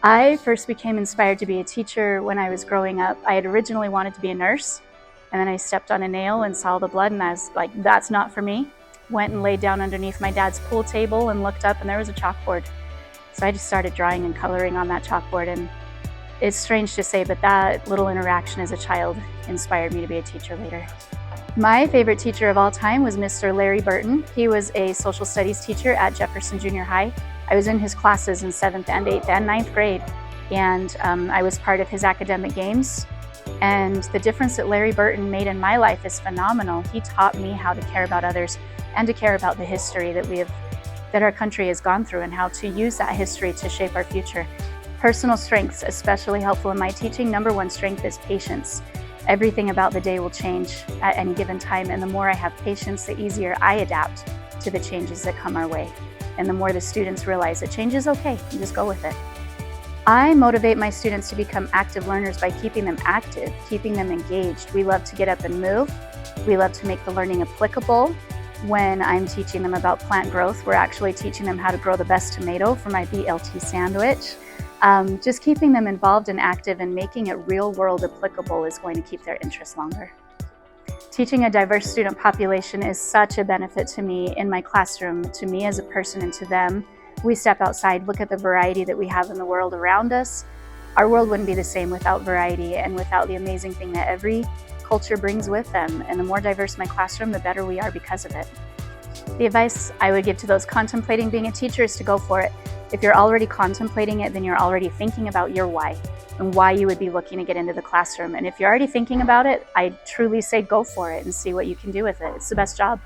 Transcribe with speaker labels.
Speaker 1: I first became inspired to be a teacher when I was growing up. I had originally wanted to be a nurse, and then I stepped on a nail and saw the blood, and I was like, that's not for me. Went and laid down underneath my dad's pool table and looked up, and there was a chalkboard. So I just started drawing and coloring on that chalkboard, and it's strange to say, but that little interaction as a child inspired me to be a teacher later. My favorite teacher of all time was Mr. Larry Burton. He was a social studies teacher at Jefferson Junior High. I was in his classes in 7th and 8th and 9th grade, and I was part of his academic games. And the difference that Larry Burton made in my life is phenomenal. He taught me how to care about others and to care about the history that our country has gone through, and how to use that history to shape our future. Personal strengths, especially helpful in my teaching. Number one strength is patience. Everything about the day will change at any given time, and the more I have patience, the easier I adapt to the changes that come our way. And the more the students realize that change is okay, you just go with it. I motivate my students to become active learners by keeping them active, keeping them engaged. We love to get up and move. We love to make the learning applicable. When I'm teaching them about plant growth, we're actually teaching them how to grow the best tomato for my BLT sandwich. Just keeping them involved and active and making it real world applicable is going to keep their interest longer. Teaching a diverse student population is such a benefit to me in my classroom, to me as a person and to them. We step outside, look at the variety that we have in the world around us. Our world wouldn't be the same without variety and without the amazing thing that every culture brings with them. And the more diverse my classroom, the better we are because of it. The advice I would give to those contemplating being a teacher is to go for it. If you're already contemplating it, then you're already thinking about your why and why you would be looking to get into the classroom. And if you're already thinking about it, I truly say go for it and see what you can do with it. It's the best job.